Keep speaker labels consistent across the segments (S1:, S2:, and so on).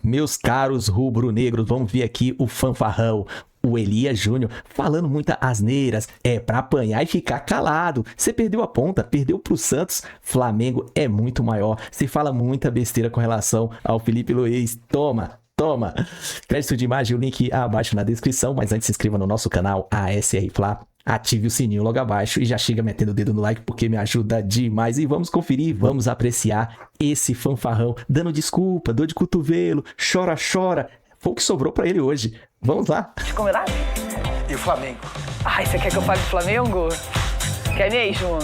S1: Meus caros rubro-negros, vamos ver aqui o fanfarrão. O Elias Júnior falando muita asneiras, pra apanhar e ficar calado. Você perdeu a ponta, perdeu pro Santos, Flamengo é muito maior. Você fala muita besteira com relação ao Felipe Luiz. Toma! Crédito de imagem, o link abaixo na descrição, mas antes se inscreva no nosso canal ASR Fla. Ative o sininho logo abaixo e já chega metendo o dedo no like porque me ajuda demais. E vamos conferir, vamos apreciar esse fanfarrão dando desculpa, dor de cotovelo, chora. Foi o que sobrou pra ele hoje. Vamos lá.
S2: Combinado?
S3: E o Flamengo?
S2: Ai, você quer que eu fale do Flamengo? Quer mesmo?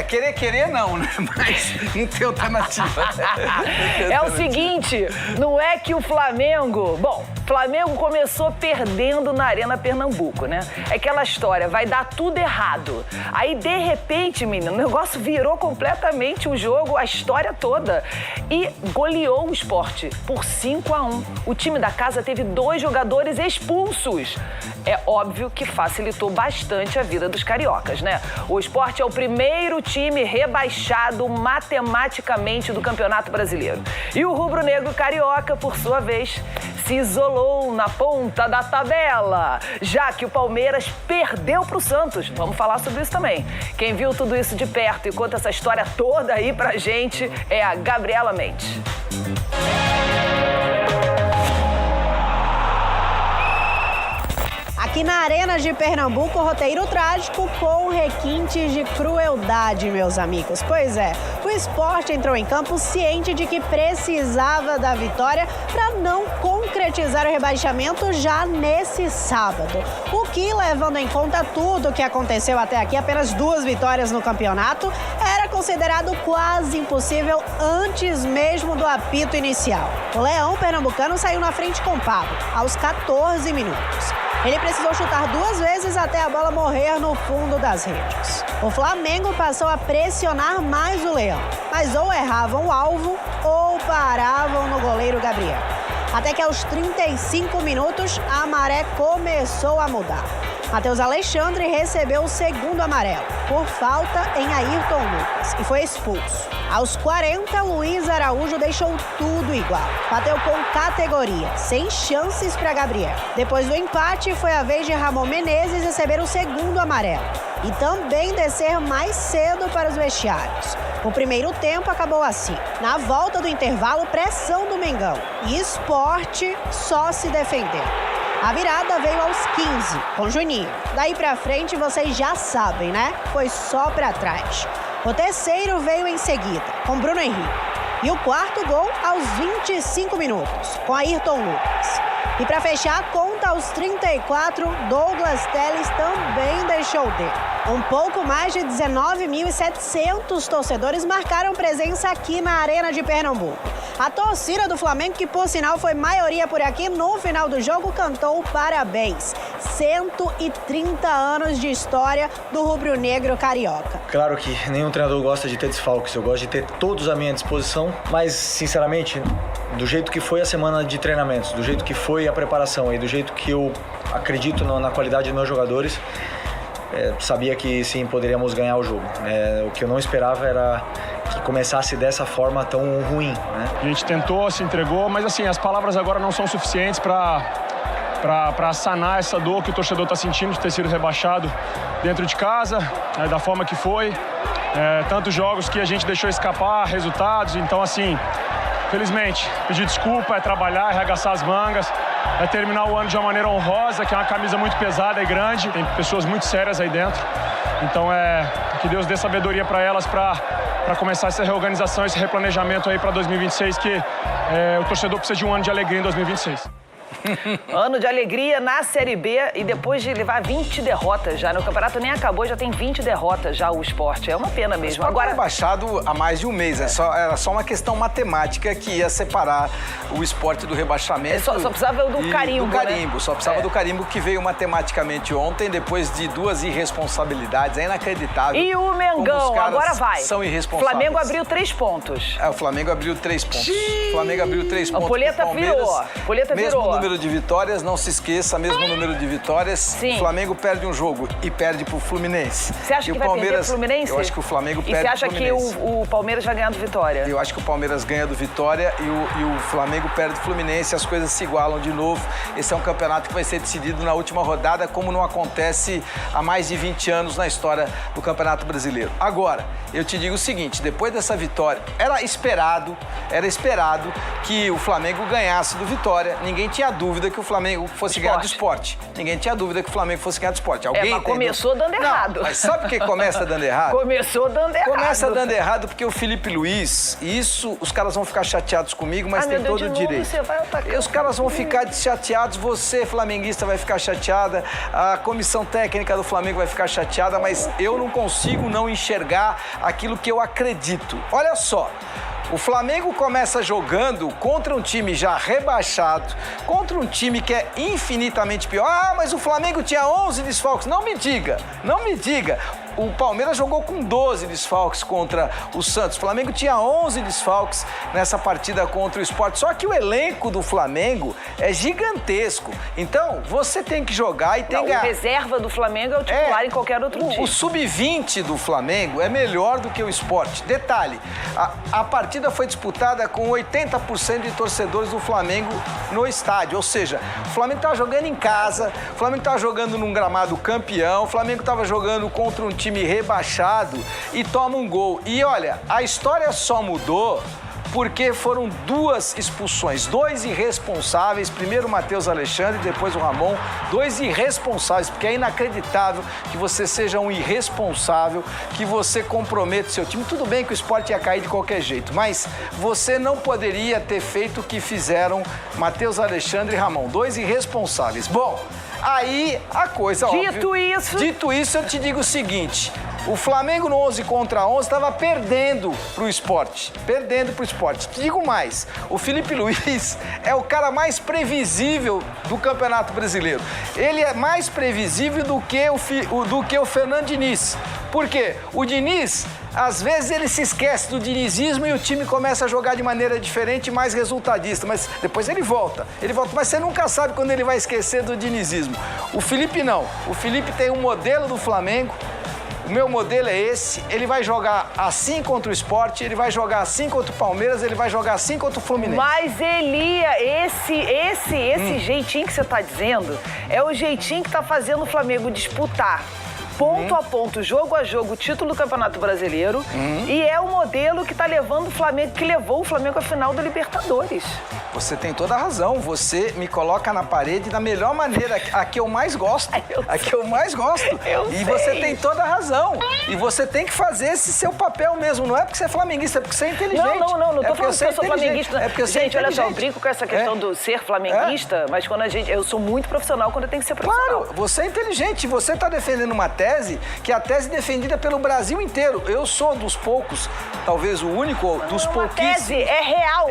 S3: Querer não, né? Mas não tem alternativa.
S2: É o seguinte, não é que o Flamengo... Bom, o Flamengo começou perdendo na Arena Pernambuco, né? É aquela história, vai dar tudo errado. Aí, de repente, menino, o negócio virou completamente o jogo, a história toda. E goleou o Sport por 5-1. O time da casa teve 2 jogadores expulsos. É óbvio que facilitou bastante a vida dos cariocas, né? O Sport é o primeiro time rebaixado matematicamente do Campeonato Brasileiro. E o rubro-negro carioca, por sua vez, se isolou na ponta da tabela, já que o Palmeiras perdeu para o Santos. Vamos falar sobre isso também. Quem viu tudo isso de perto e conta essa história toda aí pra gente é a Gabriela Mendes.
S4: Aqui na Arena de Pernambuco, roteiro trágico com requintes de crueldade, meus amigos. Pois é, o Sport entrou em campo ciente de que precisava da vitória para não concretizar o rebaixamento já nesse sábado. O que, levando em conta tudo o que aconteceu até aqui, apenas 2 vitórias no campeonato, era considerado quase impossível antes mesmo do apito inicial. O Leão pernambucano saiu na frente com Pablo, aos 14 minutos. Ele precisou chutar 2 vezes até a bola morrer no fundo das redes. O Flamengo passou a pressionar mais o Leão, mas ou erravam o alvo ou paravam no goleiro Gabriel. Até que aos 35 minutos a maré começou a mudar. Matheus Alexandre recebeu o 2º amarelo, por falta em Ayrton Lucas, e foi expulso. Aos 40, Luiz Araújo deixou tudo igual. Bateu com categoria, sem chances para Gabriel. Depois do empate, foi a vez de Ramon Menezes receber o 2º amarelo e também descer mais cedo para os vestiários. O primeiro tempo acabou assim. Na volta do intervalo, pressão do Mengão e Sport só se defendendo. A virada veio aos 15, com Juninho. Daí pra frente, vocês já sabem, né? Foi só pra trás. O terceiro veio em seguida, com Bruno Henrique. E o 4º gol aos 25 minutos, com Ayrton Lucas. E para fechar a conta, aos 34, Douglas Telles também deixou dele. Um pouco mais de 19.700 torcedores marcaram presença aqui na Arena de Pernambuco. A torcida do Flamengo, que por sinal foi maioria por aqui, no final do jogo cantou parabéns. 130 anos de história do rubro-negro carioca.
S3: Claro que nenhum treinador gosta de ter desfalques, eu gosto de ter todos à minha disposição, mas sinceramente, do jeito que foi a semana de treinamentos, do jeito que foi a preparação e do jeito que eu acredito na qualidade dos meus jogadores, sabia que sim, poderíamos ganhar o jogo. O que eu não esperava era que começasse dessa forma tão ruim, né?
S5: A gente tentou, se entregou, mas assim, as palavras agora não são suficientes para sanar essa dor que o torcedor está sentindo de ter sido rebaixado dentro de casa, da forma que foi. Tantos jogos que a gente deixou escapar, resultados, então assim, felizmente, pedir desculpa, trabalhar, arregaçar as mangas, terminar o ano de uma maneira honrosa, que é uma camisa muito pesada e grande, tem pessoas muito sérias aí dentro, então que Deus dê sabedoria para elas para começar essa reorganização, esse replanejamento aí para 2026, que o torcedor precisa de um ano de alegria em 2026.
S2: Ano de alegria na Série B e depois de levar 20 derrotas já. No campeonato nem acabou, já tem 20 derrotas já o Sport. É uma pena mesmo.
S3: Agora rebaixado há mais de um mês. Era só uma questão matemática que ia separar o Sport do rebaixamento.
S2: Só precisava do carimbo,
S3: do carimbo,
S2: né?
S3: Só precisava do carimbo que veio matematicamente ontem, depois de 2 irresponsabilidades. É inacreditável.
S2: E o Mengão, agora vai.
S3: São irresponsáveis.
S2: O Flamengo abriu 3 pontos.
S3: O Flamengo abriu 3 pontos. O Flamengo abriu 3 pontos.
S2: O Poleta virou.
S3: Mesmo
S6: número de vitórias, não se esqueça, mesmo número de vitórias.
S2: Sim.
S6: O Flamengo perde um jogo e perde pro Fluminense.
S2: Você acha que vai perder pro Fluminense?
S6: Eu acho que o Flamengo perde
S2: pro Fluminense. E você acha
S6: que
S2: o Palmeiras vai ganhar do Vitória?
S6: Eu acho que o Palmeiras ganha do Vitória e o Flamengo perde do Fluminense, as coisas se igualam de novo. Esse é um campeonato que vai ser decidido na última rodada, como não acontece há mais de 20 anos na história do Campeonato Brasileiro. Agora, eu te digo o seguinte, depois dessa vitória, era esperado que o Flamengo ganhasse do Vitória. Ninguém tinha dúvida que o Flamengo fosse ganhar do Sport. Ninguém tinha dúvida que o Flamengo fosse ganhar do Sport. Alguém
S2: mas começou dando errado.
S6: Mas sabe o que começa dando errado?
S2: Começou dando errado.
S6: Começa dando errado porque o Felipe Luiz, isso os caras vão ficar chateados comigo, mas tem todo o direito.
S2: Você vai atacar.
S6: E os caras vão ficar chateados, você, flamenguista, vai ficar chateada, a comissão técnica do Flamengo vai ficar chateada, mas eu não consigo não enxergar aquilo que eu acredito. Olha só. O Flamengo começa jogando contra um time já rebaixado, contra um time que é infinitamente pior. Ah, mas o Flamengo tinha 11 desfalques. Não me diga. O Palmeiras jogou com 12 desfalques contra o Santos. O Flamengo tinha 11 desfalques nessa partida contra o Sport. Só que o elenco do Flamengo é gigantesco. Então, você tem que jogar e tem que ganhar.
S2: O reserva do Flamengo é o titular em qualquer outro time.
S6: O sub-20 do Flamengo é melhor do que o Sport. Detalhe, a partida foi disputada com 80% de torcedores do Flamengo no estádio. Ou seja, o Flamengo estava jogando em casa, o Flamengo estava jogando num gramado campeão, o Flamengo estava jogando contra um time rebaixado e toma um gol. E olha, a história só mudou porque foram 2 expulsões, 2 irresponsáveis, primeiro o Matheus Alexandre, depois o Ramon, 2 irresponsáveis, porque é inacreditável que você seja um irresponsável, que você comprometa o seu time. Tudo bem que o Sport ia cair de qualquer jeito, mas você não poderia ter feito o que fizeram Matheus Alexandre e Ramon, 2 irresponsáveis. Bom, aí a coisa, Dito isso, eu te digo o seguinte, o Flamengo no 11 contra 11 estava perdendo pro Sport. Te digo mais, o Felipe Luiz é o cara mais previsível do Campeonato Brasileiro. Ele é mais previsível do que o Fernando Diniz. Por quê? O Diniz, às vezes ele se esquece do dinizismo e o time começa a jogar de maneira diferente, mais resultadista, mas depois ele volta, mas você nunca sabe quando ele vai esquecer do dinizismo. O Felipe não, o Felipe tem um modelo do Flamengo. O meu modelo é esse, ele vai jogar assim contra o Sport, ele vai jogar assim contra o Palmeiras, ele vai jogar assim contra o Fluminense.
S2: Mas, Elia, esse jeitinho que você tá dizendo é o jeitinho que tá fazendo o Flamengo disputar ponto a ponto, jogo a jogo, o título do Campeonato Brasileiro. E é o modelo que tá levando o Flamengo, que levou o Flamengo à final da Libertadores.
S6: Você tem toda a razão. Você me coloca na parede da melhor maneira, a que eu mais gosto. E você tem toda a razão. E você tem que fazer esse seu papel mesmo. Não é porque você é flamenguista, é porque você é inteligente.
S2: Não tô falando que eu sou flamenguista.
S6: É porque eu
S2: gente, olha só, eu brinco com essa questão do ser flamenguista, mas quando eu sou muito profissional quando eu tenho que ser profissional.
S6: Claro, você é inteligente. Você tá defendendo uma tese que é a tese defendida pelo Brasil inteiro. Eu sou dos poucos, talvez o único, dos pouquíssimos.
S2: A tese é real.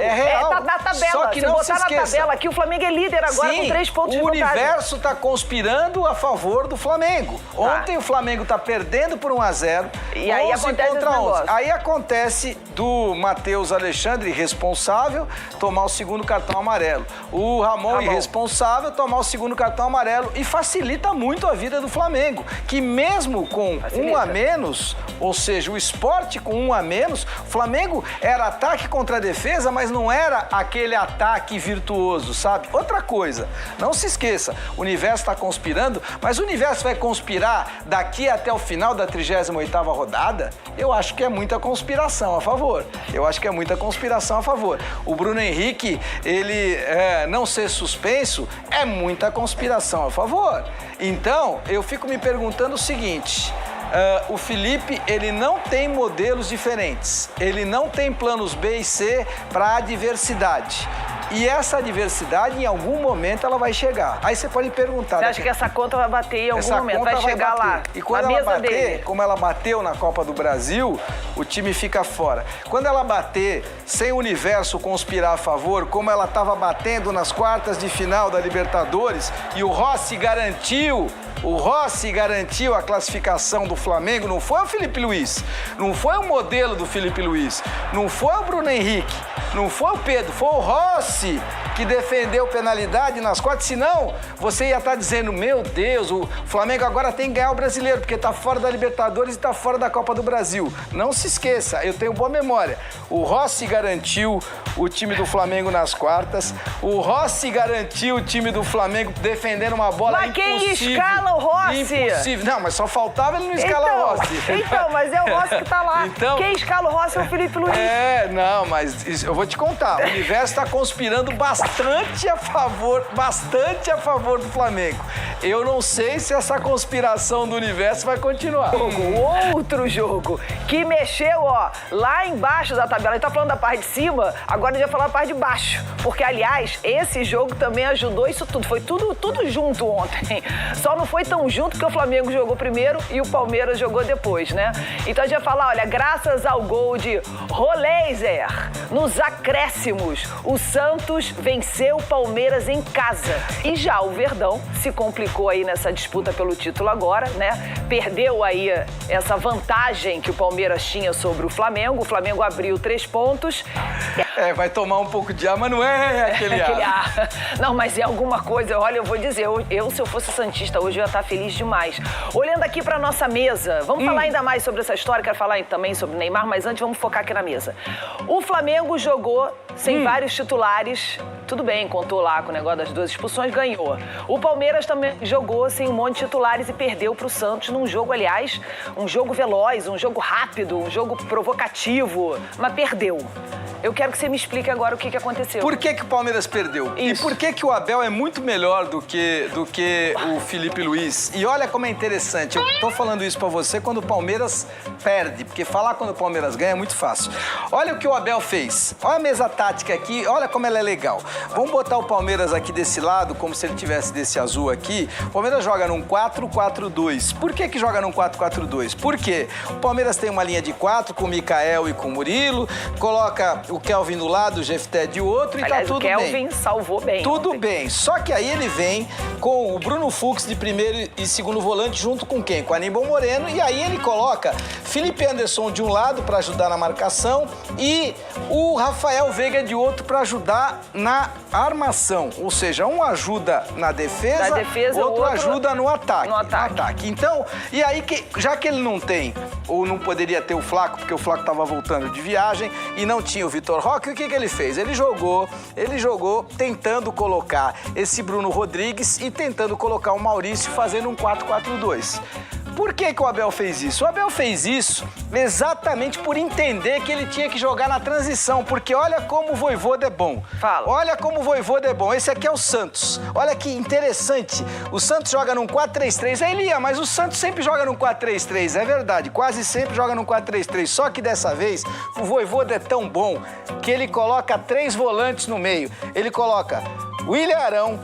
S2: Tá na tabela.
S6: Só que
S2: se
S6: não
S2: botar
S6: se esqueça.
S2: Na tabela aqui, o Flamengo é líder agora.
S6: Sim,
S2: com 3 pontos de vantagem.
S6: O universo tá conspirando a favor do Flamengo. Ontem o Flamengo tá perdendo por 1-0.
S2: E aí acontece
S6: contra 11.
S2: negócio.
S6: Aí acontece do Matheus Alexandre, irresponsável, tomar o segundo cartão amarelo. O Ramon, irresponsável, tomar o segundo cartão amarelo. E facilita muito a vida do Flamengo, que mesmo com 1 a menos, ou seja, o Sport com 1 a menos, o Flamengo era ataque contra a defesa, mas não era aquele ataque virtuoso, sabe? Outra coisa, não se esqueça, o universo está conspirando, mas o universo vai conspirar daqui até o final da 38ª rodada? Eu acho que é muita conspiração a favor. O Bruno Henrique, ele não ser suspenso, é muita conspiração a favor. Então, eu fico me perguntando o seguinte... o Felipe, ele não tem modelos diferentes, ele não tem planos B e C para adversidade. E essa adversidade, em algum momento, ela vai chegar. Aí você pode perguntar...
S2: Você acha que essa conta vai bater em algum momento? Vai chegar lá,
S6: e quando ela bater, como ela bateu na Copa do Brasil, o time fica fora. Quando ela bater, sem o universo conspirar a favor, como ela estava batendo nas quartas de final da Libertadores, e o Rossi garantiu a classificação do Flamengo, não foi o Felipe Luiz, não foi o modelo do Felipe Luiz, não foi o Bruno Henrique, não foi o Pedro, foi o Rossi que defendeu penalidade nas quartas, senão você ia estar dizendo, meu Deus, o Flamengo agora tem que ganhar o Brasileiro, porque está fora da Libertadores e está fora da Copa do Brasil. Não se esqueça, eu tenho boa memória. O Rossi garantiu o time do Flamengo nas quartas, o Rossi garantiu o time do Flamengo defendendo uma bola
S2: mas
S6: impossível.
S2: Mas quem escala o Rossi?
S6: Impossível. Não, mas só faltava ele não escalar o Rossi.
S2: Então, mas é o Rossi que tá lá.
S6: Então,
S2: quem escala o Rossi é o Felipe Luiz.
S6: Não, mas eu vou te contar. O universo está conspirando bastante a favor do Flamengo. Eu não sei se essa conspiração do universo vai continuar.
S2: Outro jogo que mexeu, ó, lá embaixo da tabela. A gente tá falando da parte de cima, agora a gente vai falar da parte de baixo. Porque, aliás, esse jogo também ajudou isso tudo. Foi tudo junto ontem. Só não foi tão junto porque o Flamengo jogou primeiro e o Palmeiras jogou depois, né? Então a gente vai falar, olha, graças ao gol de Roleiser, nos acréscimos, o Santos venceu o Palmeiras em casa. E já o Verdão se complicou aí nessa disputa pelo título agora, né? Perdeu aí essa vantagem que o Palmeiras tinha sobre o Flamengo. O Flamengo abriu 3 pontos.
S6: Vai tomar um pouco de ar, mas não é aquele ar.
S2: Não, mas é alguma coisa. Olha, eu vou dizer, se eu fosse santista hoje, eu ia estar feliz demais. Olhando aqui para nossa mesa, vamos falar ainda mais sobre essa história, quero falar também sobre o Neymar, mas antes vamos focar aqui na mesa. O Flamengo jogou sem vários titulares, tudo bem, contou lá com o negócio das 2 expulsões, ganhou. O Palmeiras também jogou sem um monte de titulares e perdeu para o Santos num jogo, aliás, um jogo veloz, um jogo rápido, um jogo provocativo, mas perdeu. Eu quero que você me explique agora o que aconteceu.
S6: Por que o Palmeiras perdeu?
S2: Isso.
S6: E por que o Abel é muito melhor do que o Felipe Luiz? E olha como é interessante, eu tô falando isso pra você quando o Palmeiras perde, porque falar quando o Palmeiras ganha é muito fácil. Olha o que o Abel fez. Olha a mesa tática aqui, olha como ela é legal. Vamos botar o Palmeiras aqui desse lado, como se ele tivesse desse azul aqui. O Palmeiras joga num 4-4-2. Por que joga num 4-4-2? Porque o Palmeiras tem uma linha de 4 com o Michael e com o Murilo, coloca o Kelvin do lado, o Jefté de outro,
S2: aliás,
S6: e tá tudo bem.
S2: o Kelvin salvou bem.
S6: Tudo
S2: ontem.
S6: bem, só que aí ele vem com o Bruno Fux de primeiro e segundo volante, junto com quem? Com o Aníbal Moreno, e aí ele coloca Felipe Anderson de um lado para ajudar na marcação e o Rafael Veiga de outro para ajudar na armação. Ou seja, um ajuda na defesa, outro ajuda no ataque.
S2: No ataque.
S6: Então, e aí, já que ele não tem, ou não poderia ter o Flaco, porque o Flaco estava voltando de viagem e não tinha o Vitor Roque, o que ele fez? Ele jogou tentando colocar esse Bruno Rodrigues e tentando colocar o Maurício fazendo um 4-4-2. Por que o Abel fez isso? O Abel fez isso exatamente por entender que ele tinha que jogar na transição, porque olha como o Vojvoda é bom.
S2: Fala.
S6: Olha como o Vojvoda é bom. Esse aqui é o Santos. Olha que interessante. O Santos joga num 4-3-3. É, Elia, mas o Santos sempre joga num 4-3-3. É verdade, quase sempre joga num 4-3-3. Só que dessa vez, o Vojvoda é tão bom que ele coloca 3 volantes no meio. Ele coloca William Arão,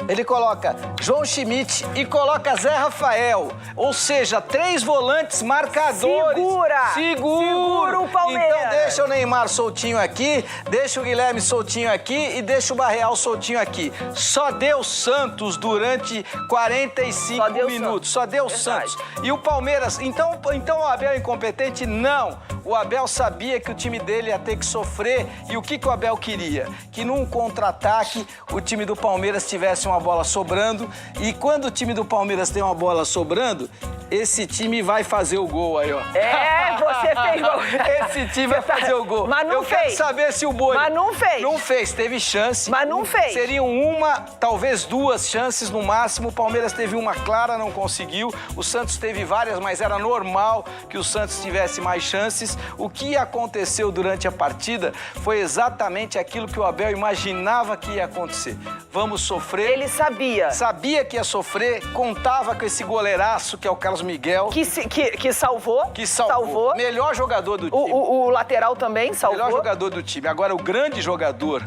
S6: ele coloca João Schmidt e coloca Zé Rafael. Ou seja, 3 volantes marcadores. Segura
S2: o Palmeiras.
S6: Então deixa o Neymar soltinho aqui, deixa o Guilherme soltinho aqui e deixa o Barreal soltinho aqui. Só deu Santos durante 45 minutos. Só deu Santos. E o Palmeiras... Então o Abel é incompetente? Não. O Abel sabia que o time dele ia ter que sofrer. E o que o Abel queria? Que num contra-ataque o time do Palmeiras tivesse uma bola sobrando. E quando o time do Palmeiras tem uma bola sobrando, esse time vai fazer o gol aí, ó.
S2: Você fez gol.
S6: Esse time vai fazer o gol.
S2: Mas não fez.
S6: Quero saber se o Boi...
S2: Mas não fez.
S6: Não fez, teve chance.
S2: Mas não fez.
S6: Seriam uma, talvez 2 chances no máximo. O Palmeiras teve uma clara, não conseguiu. O Santos teve várias, mas era normal que o Santos tivesse mais chances. O que aconteceu durante a partida foi exatamente aquilo que o Abel imaginava que ia acontecer. Vamos sofrer.
S2: Ele sabia.
S6: Sabia que ia sofrer, contava com esse goleiraço que é o Carlos Miguel.
S2: Que salvou.
S6: Que salvou. Melhor jogador do time.
S2: O lateral também salvou.
S6: Melhor jogador do time. Agora, o grande jogador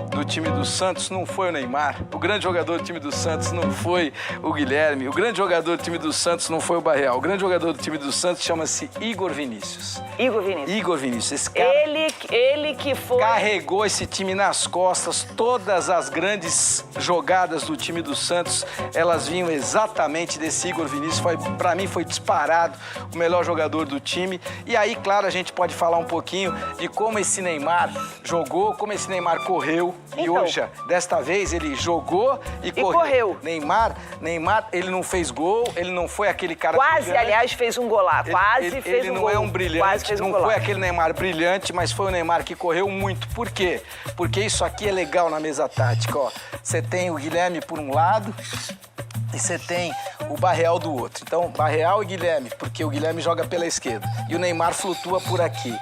S6: do time do Santos não foi o Neymar. O grande jogador do time do Santos não foi o Guilherme. O grande jogador do time do Santos não foi o Barreal. O grande jogador do time do Santos chama-se Igor Vinícius. Igor Vinícius. Esse cara
S2: ele que foi...
S6: carregou esse time nas costas todas as grandes duas jogadas do time do Santos, elas vinham exatamente desse Igor Vinícius. Para mim foi disparado o melhor jogador do time. E aí, claro, a gente pode falar um pouquinho de como esse Neymar jogou, como esse Neymar correu.
S2: Então.
S6: E hoje, desta vez, ele jogou e correu. Neymar, ele não fez gol, ele não foi aquele cara
S2: quase,
S6: brilhante.
S2: aliás, fez um golaço. Quase fez um gol.
S6: Ele não é um brilhante, não foi aquele Neymar brilhante, mas foi o Neymar que correu muito. Por quê? Porque isso aqui é legal na mesa tática, ó. Você tem o Guilherme por um lado e você tem o Barreal do outro. Então, Barreal e Guilherme, porque o Guilherme joga pela esquerda e o Neymar flutua por aqui.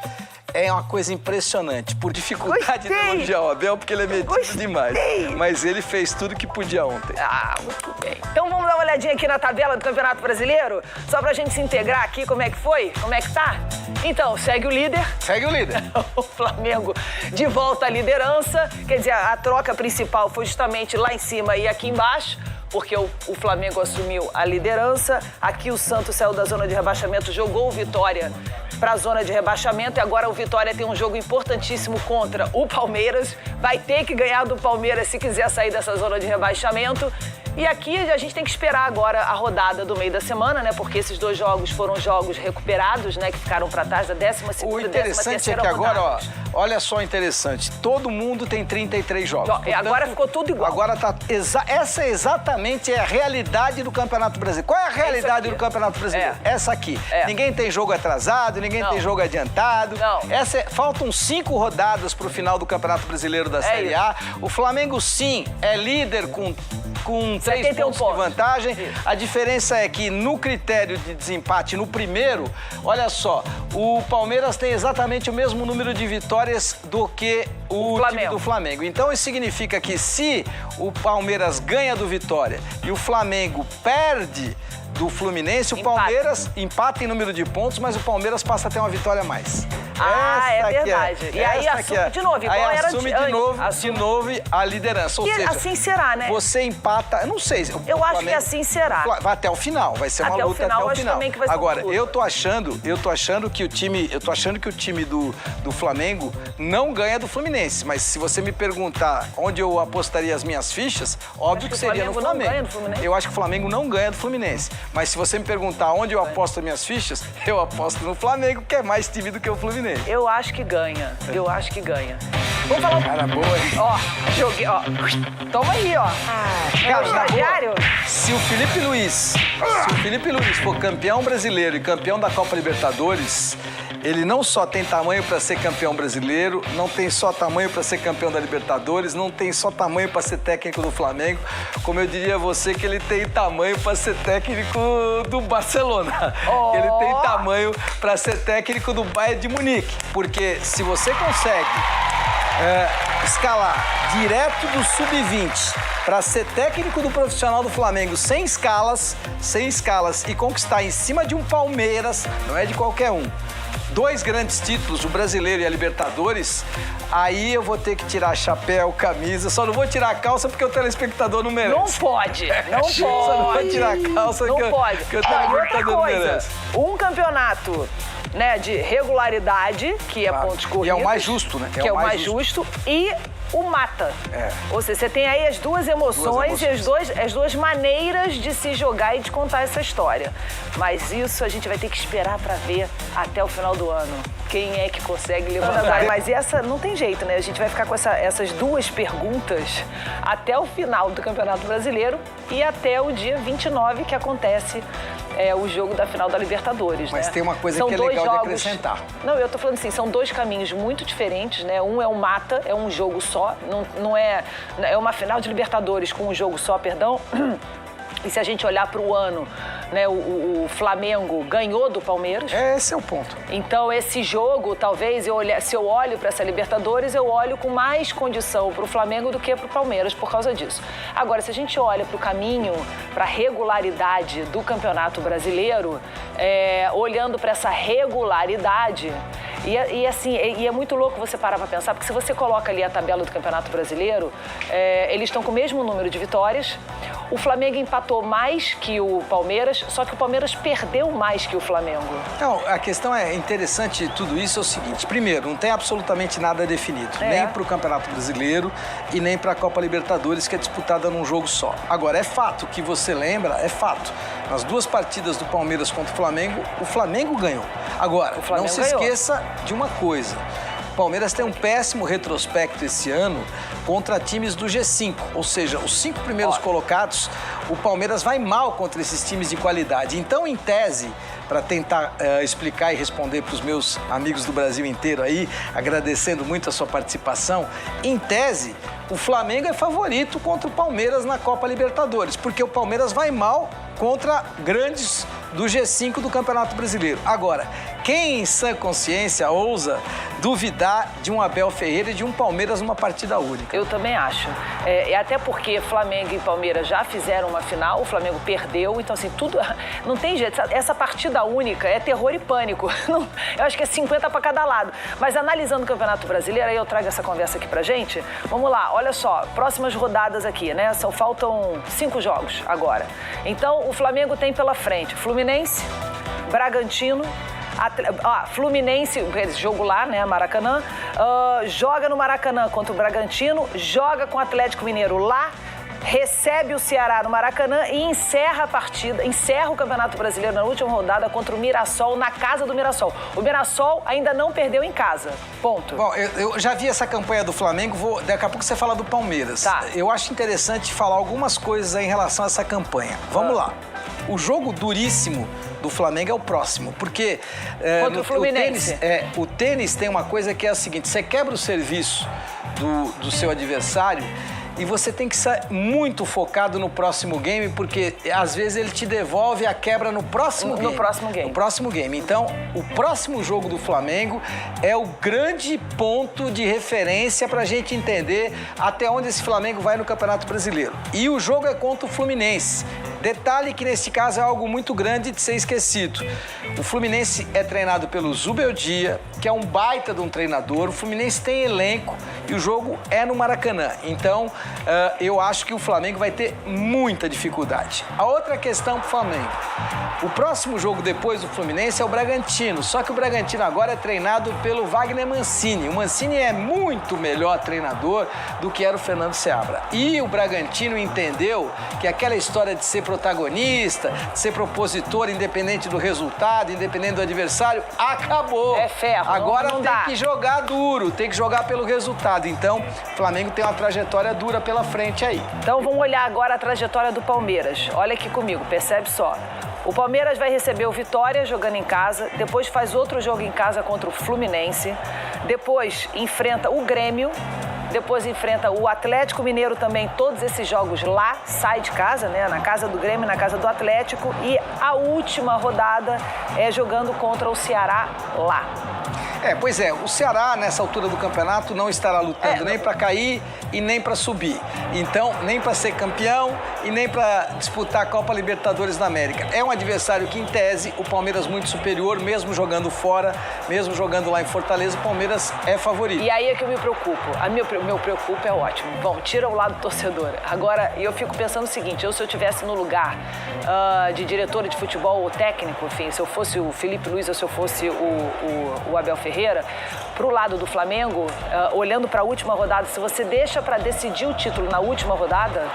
S6: É uma coisa impressionante, por dificuldade de elogiar o Abel, porque ele é metido demais. Mas ele fez tudo que podia ontem.
S2: Ah, muito bem. Então vamos dar uma olhadinha aqui na tabela do Campeonato Brasileiro, só pra gente se integrar aqui, como é que foi, como é que tá? Então, segue o líder.
S6: Segue o líder.
S2: O Flamengo de volta à liderança, quer dizer, a troca principal foi justamente lá em cima e aqui embaixo, porque o Flamengo assumiu a liderança. Aqui o Santos saiu da zona de rebaixamento, jogou o Vitória para a zona de rebaixamento e agora o Vitória tem um jogo importantíssimo contra o Palmeiras. Vai ter que ganhar do Palmeiras se quiser sair dessa zona de rebaixamento. E aqui a gente tem que esperar agora a rodada do meio da semana, né? Porque esses dois jogos foram jogos recuperados, né? Que ficaram para trás da 12ª e 13ª rodada.
S6: O interessante é que agora, ó, olha só interessante, todo mundo tem 33 jogos.
S2: Portanto, agora ficou tudo igual.
S6: Agora tá essa exatamente é a realidade do Campeonato Brasileiro. Qual é a realidade do Campeonato Brasileiro? Essa aqui. Ninguém tem jogo atrasado, ninguém tem jogo adiantado.
S2: Não.
S6: Faltam 5 rodadas pro final do Campeonato Brasileiro da Série A. O Flamengo, sim, é líder com 3 pontos de vantagem.
S2: Isso.
S6: A diferença é que no critério de desempate, no primeiro, olha só, o Palmeiras tem exatamente o mesmo número de vitórias do que o time do Flamengo. Então isso significa que se o Palmeiras ganha do Vitória e o Flamengo perde do Fluminense, o Palmeiras empata em número de pontos, mas o Palmeiras passa a ter uma vitória a mais.
S2: Ah, é verdade. E aí assume de novo, igual era
S6: assume de novo a liderança. Ou seja,
S2: assim será, né?
S6: Você empata, eu não sei.
S2: Eu acho que assim será.
S6: Vai até o final, vai ser uma luta até o final.
S2: Também que vai ser
S6: agora,
S2: uma luta.
S6: eu tô achando que o time do Flamengo não ganha do Fluminense, mas se você me perguntar onde eu apostaria as minhas fichas, óbvio que seria no Flamengo.
S2: Não ganha do Fluminense?
S6: Eu acho que o Flamengo não ganha do Fluminense, mas se você me perguntar onde eu aposto as minhas fichas, eu aposto no Flamengo, que é mais time do que o Fluminense.
S2: Eu acho que ganha. Vamos falar
S6: Cara boa, hein?
S2: Ó, joguei, ó. Toma aí, ó.
S6: Cara,
S2: o estagiário?
S6: Se o Felipe Luiz for campeão brasileiro e campeão da Copa Libertadores, ele não só tem tamanho para ser campeão brasileiro, não tem só tamanho para ser campeão da Libertadores, não tem só tamanho para ser técnico do Flamengo, como eu diria a você que ele tem tamanho para ser técnico do Barcelona.
S2: Oh.
S6: Ele tem tamanho para ser técnico do Bayern de Munique, porque se você consegue escalar direto do sub-20 para ser técnico do profissional do Flamengo sem escalas e conquistar em cima de um Palmeiras, não é de qualquer um, 2 grandes títulos, o Brasileiro e a Libertadores, aí eu vou ter que tirar chapéu, camisa, só não vou tirar a calça porque o telespectador não merece.
S2: Não pode, não pode.
S6: Só não vou tirar a calça
S2: não pode.
S6: que o telespectador não merece.
S2: Um campeonato, né, de regularidade, que é pontos corridos.
S6: E é o mais justo, né?
S2: Que é o mais justo. E o mata. Ou seja, você tem aí as duas emoções. E as duas maneiras de se jogar e de contar essa história. Mas isso a gente vai ter que esperar para ver até o final do ano. Quem é que consegue levantar? Mas essa não tem jeito, né? A gente vai ficar com essas duas perguntas até o final do Campeonato Brasileiro e até o dia 29, que acontece o jogo da final da Libertadores.
S6: Mas
S2: né?
S6: tem uma coisa
S2: são
S6: que é legal de acrescentar.
S2: Não, eu tô falando assim, são 2 caminhos muito diferentes, né? Um é um mata, é um jogo só, não é uma final de Libertadores com um jogo só, perdão. E se a gente olhar para o ano, né, o Flamengo ganhou do Palmeiras.
S6: Esse é o ponto.
S2: Então, esse jogo, talvez, se eu olho para essa Libertadores, eu olho com mais condição para o Flamengo do que para o Palmeiras por causa disso. Agora, se a gente olha para o caminho, para a regularidade do Campeonato Brasileiro, olhando para essa regularidade, e é muito louco você parar para pensar, porque se você coloca ali a tabela do Campeonato Brasileiro, eles estão com o mesmo número de vitórias. O Flamengo empatou mais que o Palmeiras, só que o Palmeiras perdeu mais que o Flamengo.
S6: Não, a questão é interessante de tudo isso é o seguinte. Primeiro, não tem absolutamente nada definido. Nem para o Campeonato Brasileiro e nem para a Copa Libertadores, que é disputada num jogo só. Agora, é fato que você lembra, é fato. Nas 2 partidas do Palmeiras contra o Flamengo ganhou. Agora, não se esqueça de uma coisa. O Palmeiras tem um péssimo retrospecto esse ano contra times do G5, ou seja, os 5 primeiros colocados, o Palmeiras vai mal contra esses times de qualidade. Então, em tese, para tentar explicar e responder para os meus amigos do Brasil inteiro aí, agradecendo muito a sua participação, em tese, o Flamengo é favorito contra o Palmeiras na Copa Libertadores, porque o Palmeiras vai mal contra grandes do G5 do Campeonato Brasileiro. Agora, quem em sã consciência ousa duvidar de um Abel Ferreira e de um Palmeiras numa partida única?
S2: Eu também acho. Até porque Flamengo e Palmeiras já fizeram uma final, o Flamengo perdeu, então assim, tudo... Não tem jeito, essa partida única é terror e pânico. Eu acho que é 50 para cada lado. Mas analisando o Campeonato Brasileiro, aí eu trago essa conversa aqui pra gente. Vamos lá, olha só, próximas rodadas aqui, né? Faltam 5 jogos agora. Então, o Flamengo tem pela frente Fluminense, Bragantino, Fluminense, esse jogo lá, né, Maracanã, joga no Maracanã contra o Bragantino, joga com o Atlético Mineiro lá, recebe o Ceará no Maracanã e encerra a partida, encerra o Campeonato Brasileiro na última rodada contra o Mirassol, na casa do Mirassol. O Mirassol ainda não perdeu em casa, ponto.
S6: Bom, eu já vi essa campanha do Flamengo, daqui a pouco você fala do Palmeiras.
S2: Tá.
S6: Eu acho interessante falar algumas coisas aí em relação a essa campanha. Vamos lá. O jogo duríssimo do Flamengo é o próximo, porque
S2: contra o Fluminense.
S6: O tênis tem uma coisa que é a seguinte, você quebra o serviço do seu adversário e você tem que ser muito focado no próximo game, porque às vezes ele te devolve a quebra no próximo game.
S2: No próximo game.
S6: No próximo game. Então, o próximo jogo do Flamengo é o grande ponto de referência para a gente entender até onde esse Flamengo vai no Campeonato Brasileiro. E o jogo é contra o Fluminense. Detalhe que nesse caso é algo muito grande de ser esquecido. O Fluminense é treinado pelo Zubeldia, que é um baita de um treinador. O Fluminense tem elenco e o jogo é no Maracanã. Então, eu acho que o Flamengo vai ter muita dificuldade. A outra questão para o Flamengo. O próximo jogo depois do Fluminense é o Bragantino. Só que o Bragantino agora é treinado pelo Wagner Mancini. O Mancini é muito melhor treinador do que era o Fernando Seabra. E o Bragantino entendeu que aquela história de ser protagonista, de ser propositor, independente do resultado, independente do adversário, acabou.
S2: É ferro.
S6: Agora
S2: não
S6: tem
S2: dá.
S6: que jogar duro, tem que jogar pelo resultado. Então, o Flamengo tem uma trajetória dura pela frente aí.
S2: Então vamos olhar agora a trajetória do Palmeiras. Olha aqui comigo, percebe só. O Palmeiras vai receber o Vitória jogando em casa, depois faz outro jogo em casa contra o Fluminense, depois enfrenta o Grêmio, depois enfrenta o Atlético Mineiro também, todos esses jogos lá, sai de casa, né? Na casa do Grêmio, na casa do Atlético, e a última rodada é jogando contra o Ceará lá.
S6: Pois é, o Ceará, nessa altura do campeonato, não estará lutando nem para cair e nem para subir. Então, nem para ser campeão e nem para disputar a Copa Libertadores da América. É um adversário que, em tese, o Palmeiras muito superior, mesmo jogando fora, mesmo jogando lá em Fortaleza, o Palmeiras é favorito.
S2: E aí é que eu me preocupo. O meu preocupo é ótimo. Bom, tira o lado torcedor. Agora, eu fico pensando o seguinte, se eu estivesse no lugar de diretor de futebol ou técnico, enfim, se eu fosse o Felipe Luiz ou se eu fosse o Abel Ferreira, pro lado do Flamengo, olhando para a última rodada, se você deixa para decidir o título na última rodada,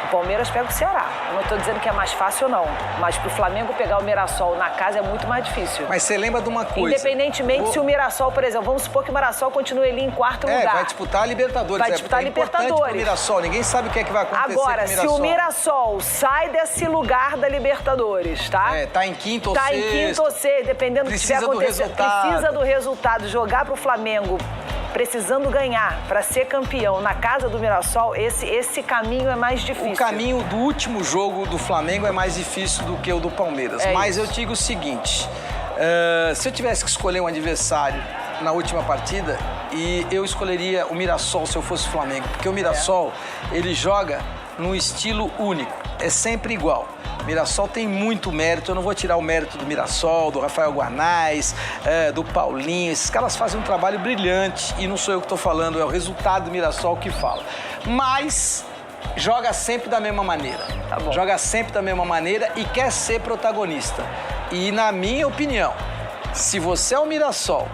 S2: o Palmeiras pega o Ceará. Eu não estou dizendo que é mais fácil ou não, mas pro Flamengo pegar o Mirassol na casa é muito mais difícil.
S6: Mas você lembra de uma coisa?
S2: Independentemente se o Mirassol, por exemplo, vamos supor que o Mirassol continue ali em quarto lugar.
S6: Vai disputar a Libertadores.
S2: Vai disputar a Libertadores.
S6: Pro Mirassol, ninguém sabe o que é que vai acontecer
S2: Agora,
S6: com o Mirassol.
S2: se o Mirassol sai desse lugar da Libertadores, tá?
S6: Tá em quinto ou
S2: sexto.
S6: Tá em
S2: quinto ou sexto, dependendo do que estiver acontecendo. Precisa do resultado. Jogar pro Flamengo precisando ganhar para ser campeão na casa do Mirassol, esse caminho é mais difícil.
S6: O caminho do último jogo do Flamengo é mais difícil do que o do Palmeiras. Mas eu digo o seguinte, se eu tivesse que escolher um adversário na última partida, e eu escolheria o Mirassol se eu fosse o Flamengo, porque o Mirassol, ele joga num estilo único, é sempre igual. Mirassol tem muito mérito, eu não vou tirar o mérito do Mirassol, do Rafael Guarnaz, do Paulinho, esses caras fazem um trabalho brilhante e não sou eu que estou falando, é o resultado do Mirassol que fala. Mas joga sempre da mesma maneira.
S2: Tá bom.
S6: Joga sempre da mesma maneira e quer ser protagonista. E na minha opinião, se você é o Mirassol,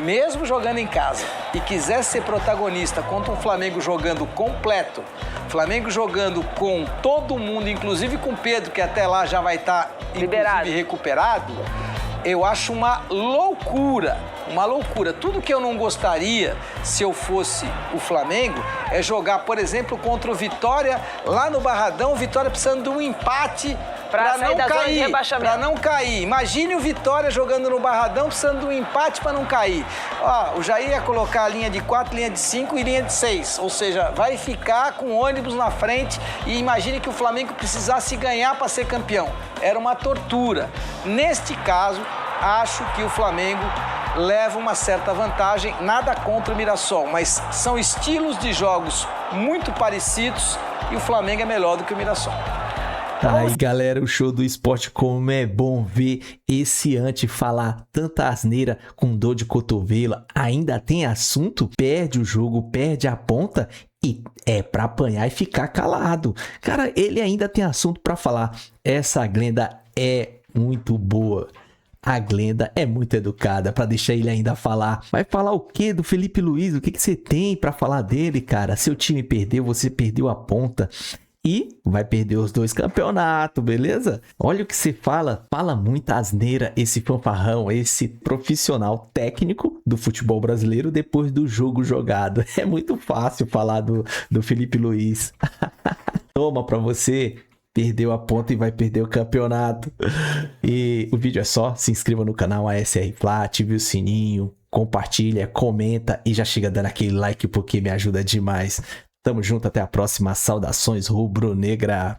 S6: mesmo jogando em casa, e quiser ser protagonista contra um Flamengo jogando completo, Flamengo jogando com todo mundo, inclusive com o Pedro, que até lá já vai estar
S2: liberado,
S6: recuperado, eu acho uma loucura. Uma loucura. Tudo que eu não gostaria, se eu fosse o Flamengo, é jogar, por exemplo, contra o Vitória, lá no Barradão, o Vitória precisando de um empate para não cair. Para não cair. Imagine o Vitória jogando no Barradão, precisando de um empate para não cair. Ó, o Jair ia colocar a linha de 4, linha de 5 e linha de 6. Ou seja, vai ficar com ônibus na frente e imagine que o Flamengo precisasse ganhar para ser campeão. Era uma tortura. Neste caso, acho que o Flamengo leva uma certa vantagem, nada contra o Mirassol, mas são estilos de jogos muito parecidos e o Flamengo é melhor do que o Mirassol.
S1: Aí, galera, o show do esporte, como é bom ver esse Ante falar tanta asneira com dor de cotovelo, ainda tem assunto, perde o jogo, perde a ponta e é pra apanhar e ficar calado. Cara, ele ainda tem assunto pra falar. Essa Glenda é muito boa. A Glenda é muito educada pra deixar ele ainda falar. Vai falar o quê do Felipe Luiz? O que você tem pra falar dele, cara? Seu time perdeu, você perdeu a ponta. E vai perder os 2 campeonatos, beleza? Olha o que você fala. Fala muita asneira esse fanfarrão, esse profissional técnico do futebol brasileiro depois do jogo jogado. É muito fácil falar do Felipe Luiz. Toma pra você. Perdeu a ponta e vai perder o campeonato. E o vídeo é só. Se inscreva no canal ASR Fla, ative o sininho, compartilha, comenta e já chega dando aquele like porque me ajuda demais. Tamo junto, até a próxima. Saudações rubro-negra.